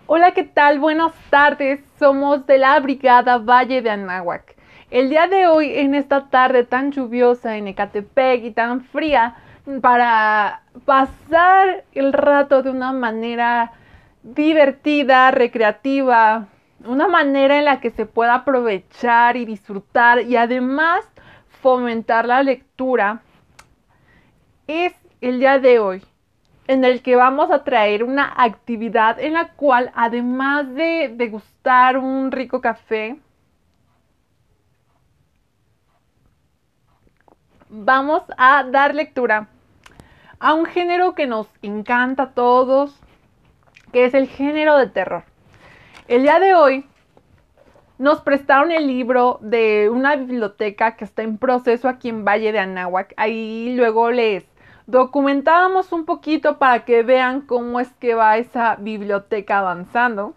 Hola, ¿qué tal? Buenas tardes. Somos de la Brigada Valle de Anáhuac. El día de hoy, en esta tarde tan lluviosa en Ecatepec y tan fría, para pasar el rato de una manera divertida, recreativa, una manera en la que se pueda aprovechar y disfrutar y además fomentar la lectura, es el día de hoy en el que vamos a traer una actividad en la cual, además de degustar un rico café, vamos a dar lectura a un género que nos encanta a todos, que es el género de terror. El día de hoy nos prestaron el libro de una biblioteca que está en proceso aquí en Valle de Anáhuac. Ahí luego les documentábamos un poquito para que vean cómo es que va esa biblioteca avanzando.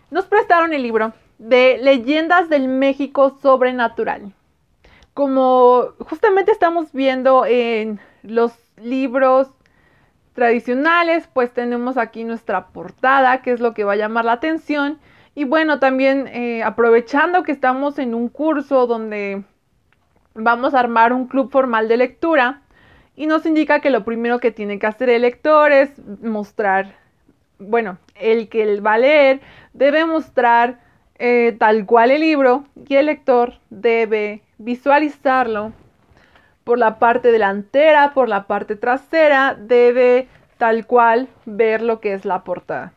Nos prestaron el libro de Leyendas del México Sobrenatural. Como justamente estamos viendo en los libros tradicionales, pues tenemos aquí nuestra portada, que es lo que va a llamar la atención. Y bueno, también aprovechando que estamos en un curso donde vamos a armar un club formal de lectura, y nos indica que lo primero que tiene que hacer el lector es mostrar, bueno, el que va a leer debe mostrar tal cual el libro, y el lector debe visualizarlo por la parte delantera, por la parte trasera, debe tal cual ver lo que es la portada.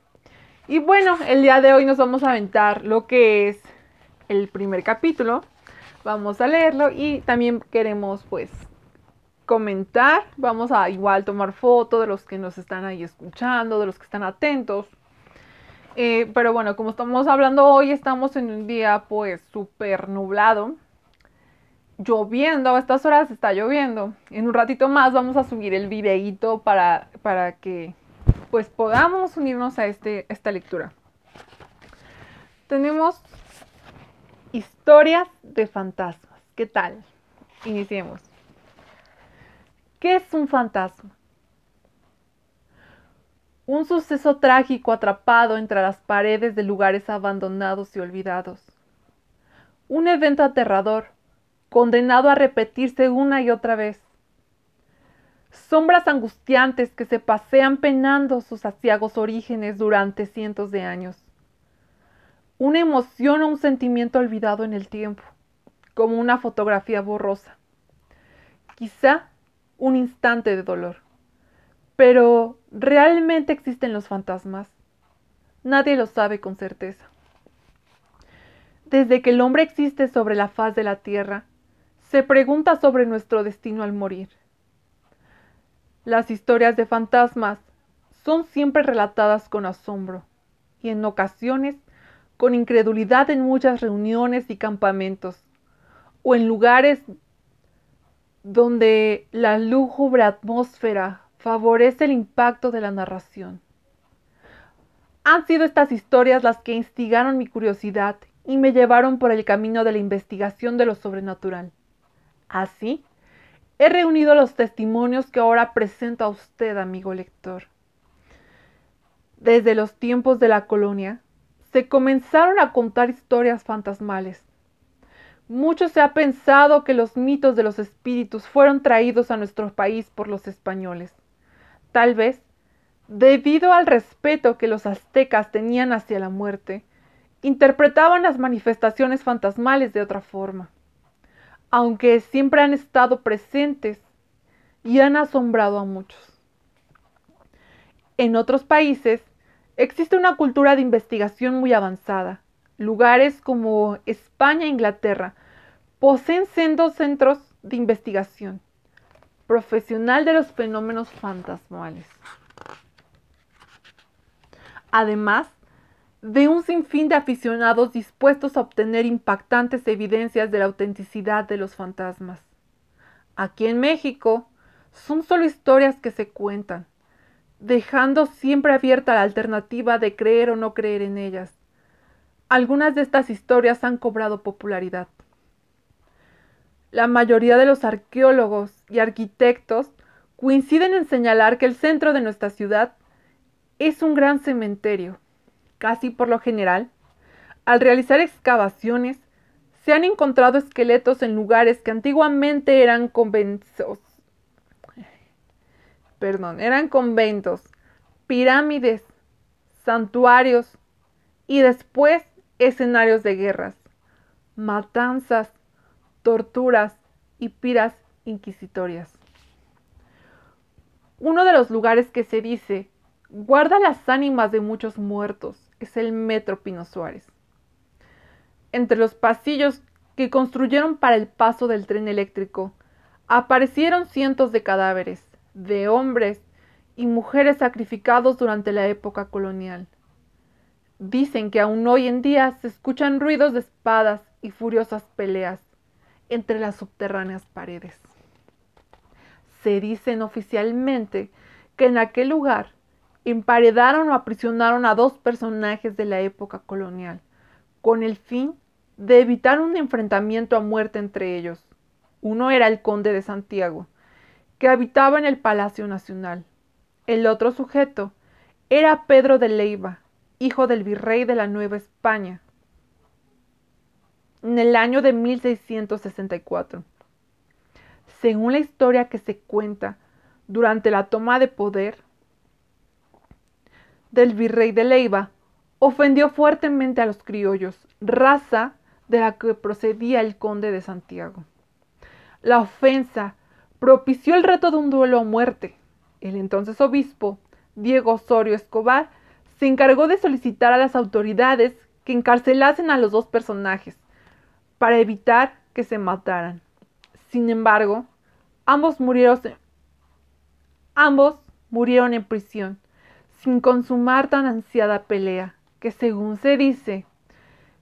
Y bueno, el día de hoy nos vamos a aventar lo que es el primer capítulo. Vamos a leerlo y también queremos pues comentar. Vamos a igual tomar foto de los que nos están ahí escuchando, de los que están atentos. Pero bueno, como estamos hablando hoy, estamos en un día pues súper nublado, lloviendo, a estas horas está lloviendo. En un ratito más vamos a subir el videíto para que pues podamos unirnos a esta lectura. Tenemos historias de fantasmas. ¿Qué tal? Iniciemos. ¿Qué es un fantasma? Un suceso trágico atrapado entre las paredes de lugares abandonados y olvidados. Un evento aterrador, condenado a repetirse una y otra vez. Sombras angustiantes que se pasean penando sus aciagos orígenes durante cientos de años. Una emoción o un sentimiento olvidado en el tiempo, como una fotografía borrosa. Quizá un instante de dolor. Pero, ¿realmente existen los fantasmas? Nadie lo sabe con certeza. Desde que el hombre existe sobre la faz de la tierra, se pregunta sobre nuestro destino al morir. Las historias de fantasmas son siempre relatadas con asombro y en ocasiones con incredulidad en muchas reuniones y campamentos o en lugares donde la lúgubre atmósfera favorece el impacto de la narración. Han sido estas historias las que instigaron mi curiosidad y me llevaron por el camino de la investigación de lo sobrenatural. Así, he reunido los testimonios que ahora presento a usted, amigo lector. Desde los tiempos de la colonia, se comenzaron a contar historias fantasmales. Mucho se ha pensado que los mitos de los espíritus fueron traídos a nuestro país por los españoles. Tal vez, debido al respeto que los aztecas tenían hacia la muerte, interpretaban las manifestaciones fantasmales de otra forma, aunque siempre han estado presentes y han asombrado a muchos. En otros países existe una cultura de investigación muy avanzada. Lugares como España e Inglaterra poseen sendos centros de investigación profesional de los fenómenos fantasmales. Además de un sinfín de aficionados dispuestos a obtener impactantes evidencias de la autenticidad de los fantasmas. Aquí en México son solo historias que se cuentan, dejando siempre abierta la alternativa de creer o no creer en ellas. Algunas de estas historias han cobrado popularidad. La mayoría de los arqueólogos y arquitectos coinciden en señalar que el centro de nuestra ciudad es un gran cementerio. Casi por lo general, al realizar excavaciones, se han encontrado esqueletos en lugares que antiguamente eran conventos, pirámides, santuarios y después escenarios de guerras, matanzas, torturas y piras inquisitorias. Uno de los lugares que se dice guarda las ánimas de muchos muertos es el Metro Pino Suárez. Entre los pasillos que construyeron para el paso del tren eléctrico, aparecieron cientos de cadáveres de hombres y mujeres sacrificados durante la época colonial. Dicen que aún hoy en día se escuchan ruidos de espadas y furiosas peleas entre las subterráneas paredes. Se dicen oficialmente que en aquel lugar emparedaron o aprisionaron a 2 personajes de la época colonial, con el fin de evitar un enfrentamiento a muerte entre ellos. Uno era el conde de Santiago, que habitaba en el Palacio Nacional. El otro sujeto era Pedro de Leiva, hijo del virrey de la Nueva España, en el año de 1664. Según la historia que se cuenta, durante la toma de poder del virrey de Leiva, ofendió fuertemente a los criollos, raza de la que procedía el conde de Santiago. La ofensa propició el reto de un duelo a muerte. El entonces obispo, Diego Osorio Escobar, se encargó de solicitar a las autoridades que encarcelasen a los 2 personajes para evitar que se mataran. Sin embargo, ambos murieron en prisión, sin consumar tan ansiada pelea, que según se dice,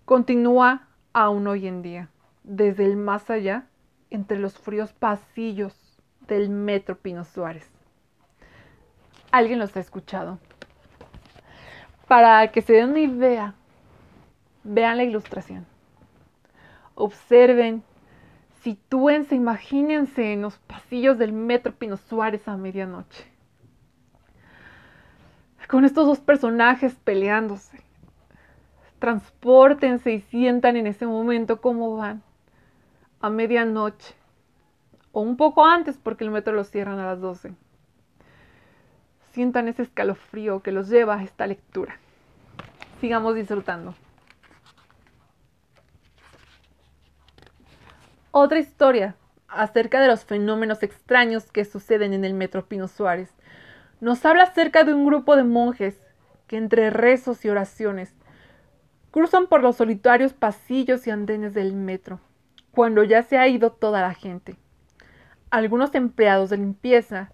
continúa aún hoy en día, desde el más allá, entre los fríos pasillos del Metro Pino Suárez. ¿Alguien los ha escuchado? Para que se den una idea, vean la ilustración. Observen, sitúense, imagínense en los pasillos del Metro Pino Suárez a medianoche. Con estos 2 personajes peleándose. Transpórtense y sientan en ese momento cómo van a medianoche. O un poco antes porque el metro lo cierran a las 12. Sientan ese escalofrío que los lleva a esta lectura. Sigamos disfrutando. Otra historia acerca de los fenómenos extraños que suceden en el Metro Pino Suárez nos habla acerca de un grupo de monjes que entre rezos y oraciones cruzan por los solitarios pasillos y andenes del metro, cuando ya se ha ido toda la gente. Algunos empleados de limpieza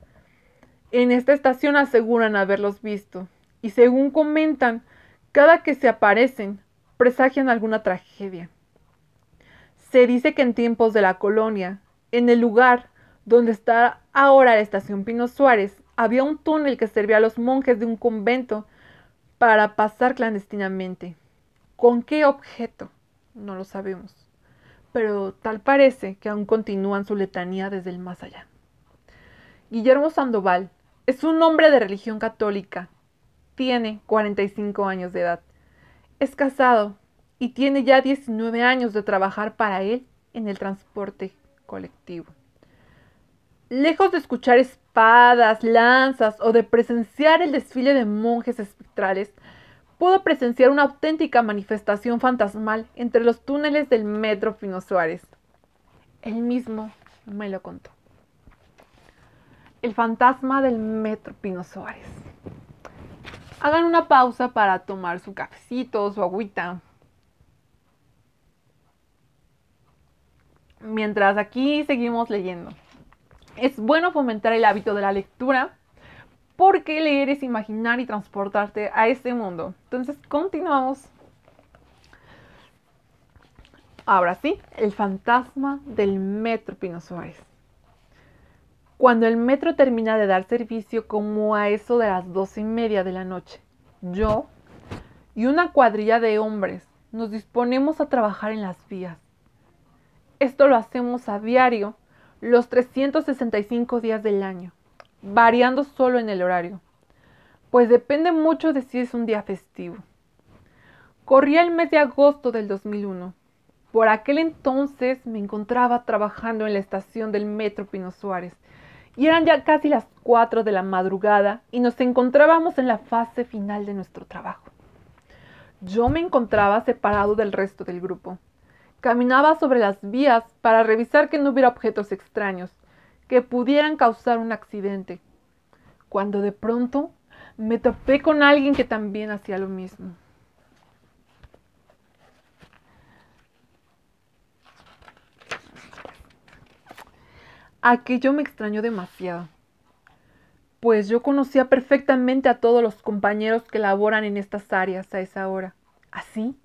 en esta estación aseguran haberlos visto, y según comentan, cada que se aparecen, presagian alguna tragedia. Se dice que en tiempos de la colonia, en el lugar donde está ahora la estación Pino Suárez, había un túnel que servía a los monjes de un convento para pasar clandestinamente. ¿Con qué objeto? No lo sabemos, pero tal parece que aún continúan su letanía desde el más allá. Guillermo Sandoval es un hombre de religión católica. Tiene 45 años de edad. Es casado y tiene ya 19 años de trabajar para él en el transporte colectivo. Lejos de escuchar espadas, lanzas o de presenciar el desfile de monjes espectrales, pudo presenciar una auténtica manifestación fantasmal entre los túneles del Metro Pino Suárez. Él mismo me lo contó. El fantasma del Metro Pino Suárez. Hagan una pausa para tomar su cafecito, su agüita. Mientras aquí seguimos leyendo. Es bueno fomentar el hábito de la lectura porque leer es imaginar y transportarte a este mundo. Entonces continuamos. Ahora sí, el fantasma del Metro Pino Suárez. Cuando el metro termina de dar servicio, como a eso de las 12:30 de la noche, yo y una cuadrilla de hombres nos disponemos a trabajar en las vías. Esto lo hacemos a diario los 365 días del año, variando solo en el horario. pues depende mucho de si es un día festivo. Corría el mes de agosto del 2001. Por aquel entonces me encontraba trabajando en la estación del Metro Pino Suárez y eran ya casi las 4 de la madrugada y nos encontrábamos en la fase final de nuestro trabajo. Yo me encontraba separado del resto del grupo. Caminaba sobre las vías para revisar que no hubiera objetos extraños que pudieran causar un accidente, cuando de pronto me topé con alguien que también hacía lo mismo. Aquello me extrañó demasiado, pues yo conocía perfectamente a todos los compañeros que laboran en estas áreas a esa hora, así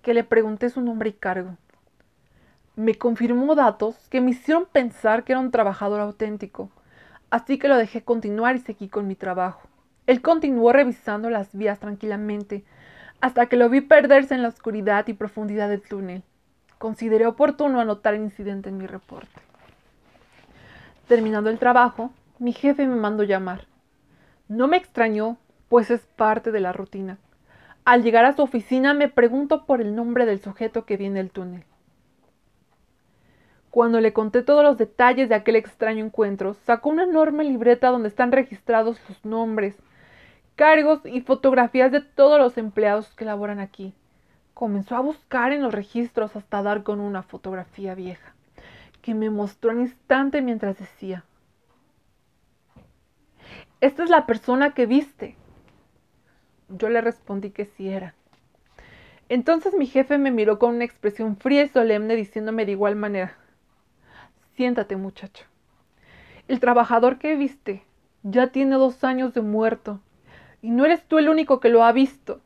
que le pregunté su nombre y cargo. Me confirmó datos que me hicieron pensar que era un trabajador auténtico, así que lo dejé continuar y seguí con mi trabajo. Él continuó revisando las vías tranquilamente, hasta que lo vi perderse en la oscuridad y profundidad del túnel. Consideré oportuno anotar el incidente en mi reporte. Terminando el trabajo, mi jefe me mandó llamar. No me extrañó, pues es parte de la rutina. Al llegar a su oficina me preguntó por el nombre del sujeto que vi en el túnel. Cuando le conté todos los detalles de aquel extraño encuentro, sacó una enorme libreta donde están registrados los nombres, cargos y fotografías de todos los empleados que laboran aquí. Comenzó a buscar en los registros hasta dar con una fotografía vieja, que me mostró al instante mientras decía: «Esta es la persona que viste». Yo le respondí que sí era. Entonces mi jefe me miró con una expresión fría y solemne, diciéndome de igual manera: «Siéntate, muchacho. El trabajador que viste ya tiene 2 años de muerto, y no eres tú el único que lo ha visto.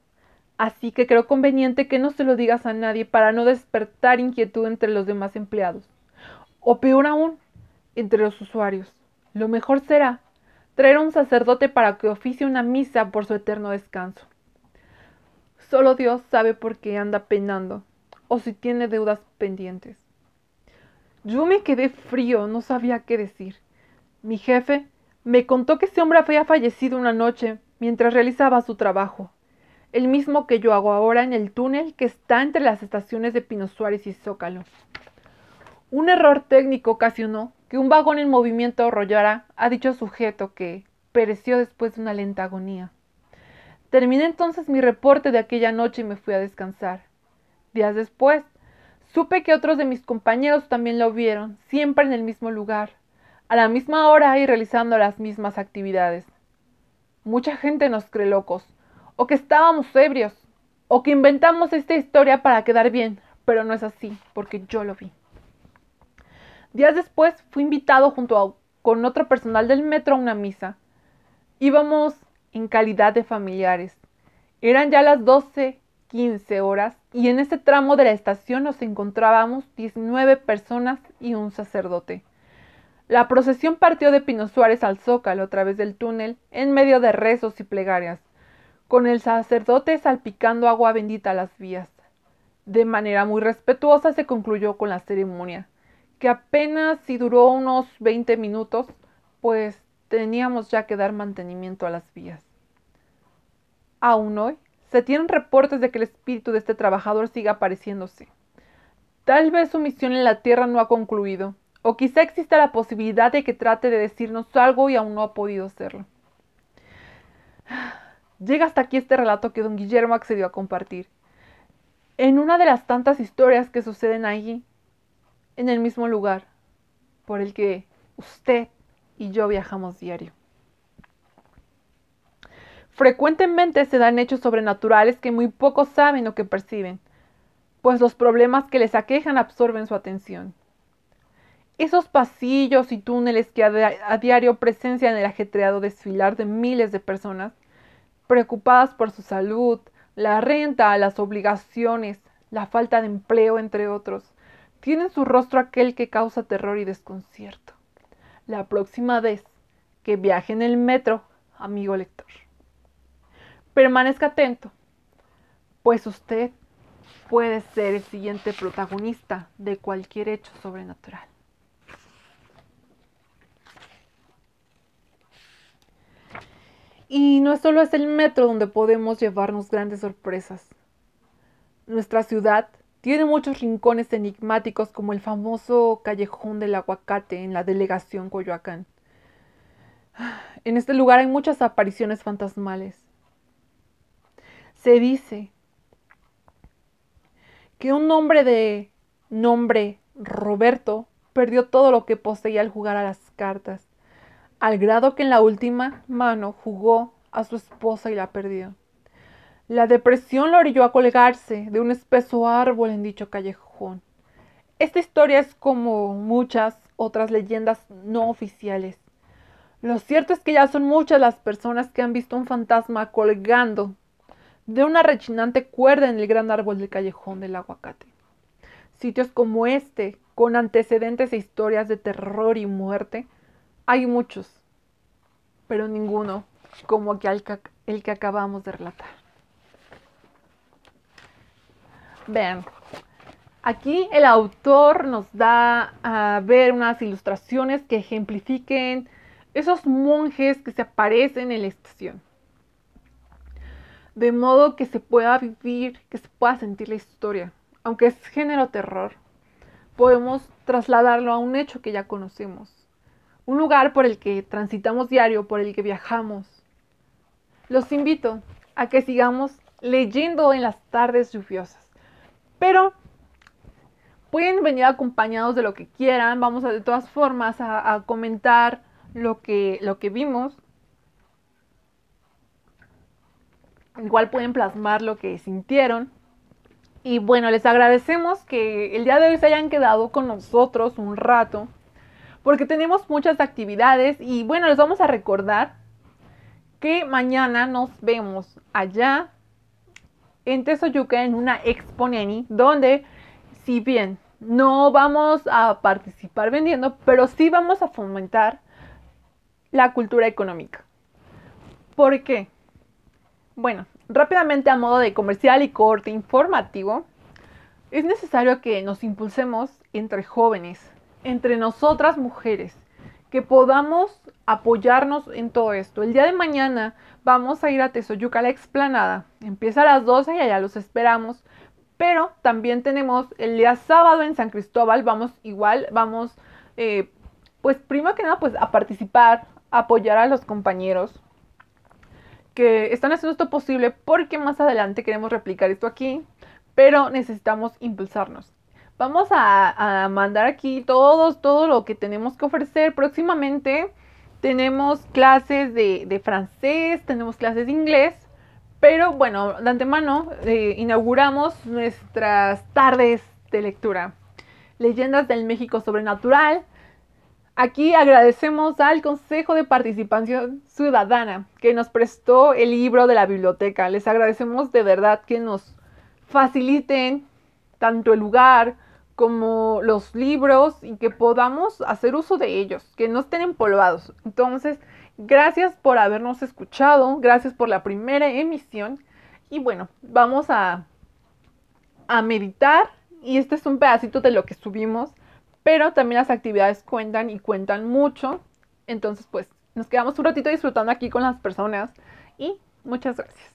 Así que creo conveniente que no se lo digas a nadie para no despertar inquietud entre los demás empleados. O peor aún, entre los usuarios. Lo mejor será traer a un sacerdote para que oficie una misa por su eterno descanso. Solo Dios sabe por qué anda penando, o si tiene deudas pendientes». Yo me quedé frío, no sabía qué decir. Mi jefe me contó que ese hombre había fallecido una noche mientras realizaba su trabajo, el mismo que yo hago ahora en el túnel que está entre las estaciones de Pino Suárez y Zócalo. Un error técnico ocasionó que un vagón en movimiento arrollara a dicho sujeto, que pereció después de una lenta agonía. Terminé entonces mi reporte de aquella noche y me fui a descansar. Días después, supe que otros de mis compañeros también lo vieron, siempre en el mismo lugar, a la misma hora y realizando las mismas actividades. Mucha gente nos cree locos, o que estábamos ebrios, o que inventamos esta historia para quedar bien, pero no es así, porque yo lo vi. Días después fui invitado con otro personal del metro a una misa. Íbamos en calidad de familiares. Eran ya las 12:15 horas y en ese tramo de la estación nos encontrábamos 19 personas y un sacerdote. La procesión partió de Pino Suárez al Zócalo a través del túnel en medio de rezos y plegarias, con el sacerdote salpicando agua bendita a las vías. De manera muy respetuosa se concluyó con la ceremonia, que apenas si duró unos 20 minutos, pues teníamos ya que dar mantenimiento a las vías. Aún hoy se tienen reportes de que el espíritu de este trabajador sigue apareciéndose. Tal vez su misión en la tierra no ha concluido, o quizá exista la posibilidad de que trate de decirnos algo y aún no ha podido hacerlo. Llega hasta aquí este relato que don Guillermo accedió a compartir. En una de las tantas historias que suceden allí, en el mismo lugar, por el que usted y yo viajamos diario. Frecuentemente se dan hechos sobrenaturales que muy pocos saben o que perciben, pues los problemas que les aquejan absorben su atención. Esos pasillos y túneles que a diario presencian el ajetreado desfilar de miles de personas, preocupadas por su salud, la renta, las obligaciones, la falta de empleo, entre otros, tiene en su rostro aquel que causa terror y desconcierto. La próxima vez que viaje en el metro, amigo lector, permanezca atento, pues usted puede ser el siguiente protagonista de cualquier hecho sobrenatural. Y no solo es el metro donde podemos llevarnos grandes sorpresas. Nuestra ciudad tiene muchos rincones enigmáticos como el famoso Callejón del Aguacate en la delegación Coyoacán. En este lugar hay muchas apariciones fantasmales. Se dice que un hombre de nombre Roberto perdió todo lo que poseía al jugar a las cartas, al grado que en la última mano jugó a su esposa y la perdió. La depresión lo orilló a colgarse de un espeso árbol en dicho callejón. Esta historia es como muchas otras leyendas no oficiales. Lo cierto es que ya son muchas las personas que han visto un fantasma colgando de una rechinante cuerda en el gran árbol del callejón del aguacate. Sitios como este, con antecedentes e historias de terror y muerte, hay muchos, pero ninguno como el que acabamos de relatar. Vean, aquí el autor nos da a ver unas ilustraciones que ejemplifiquen esos monjes que se aparecen en la estación. De modo que se pueda vivir, que se pueda sentir la historia. Aunque es género terror, podemos trasladarlo a un hecho que ya conocemos. Un lugar por el que transitamos diario, por el que viajamos. Los invito a que sigamos leyendo en las tardes lluviosas. Pero pueden venir acompañados de lo que quieran. Vamos de todas formas a comentar lo que vimos. Igual pueden plasmar lo que sintieron. Y bueno, les agradecemos que el día de hoy se hayan quedado con nosotros un rato, porque tenemos muchas actividades y bueno, les vamos a recordar que mañana nos vemos allá en Tezoyuca en una Expo Neni, donde si bien no vamos a participar vendiendo, pero sí vamos a fomentar la cultura económica. ¿Por qué? Bueno, rápidamente a modo de comercial y corte informativo, es necesario que nos impulsemos entre jóvenes, entre nosotras mujeres, que podamos apoyarnos en todo esto. El día de mañana vamos a ir a Tezoyuca, a la explanada. Empieza a las 12 y allá los esperamos. Pero también tenemos el día sábado en San Cristóbal. Vamos, pues primero que nada, pues a participar, a apoyar a los compañeros que están haciendo esto posible, porque más adelante queremos replicar esto aquí, pero necesitamos impulsarnos. Vamos a mandar aquí todo lo que tenemos que ofrecer. Próximamente tenemos clases de francés, tenemos clases de inglés, pero bueno, de antemano inauguramos nuestras tardes de lectura. Leyendas del México Sobrenatural. Aquí agradecemos al Consejo de Participación Ciudadana que nos prestó el libro de la biblioteca. Les agradecemos de verdad que nos faciliten tanto el lugar como los libros y que podamos hacer uso de ellos, que no estén empolvados. Entonces, gracias por habernos escuchado, gracias por la primera emisión y bueno, vamos a meditar y este es un pedacito de lo que subimos. Pero también las actividades cuentan y cuentan mucho. Entonces, pues, nos quedamos un ratito disfrutando aquí con las personas. Y muchas gracias.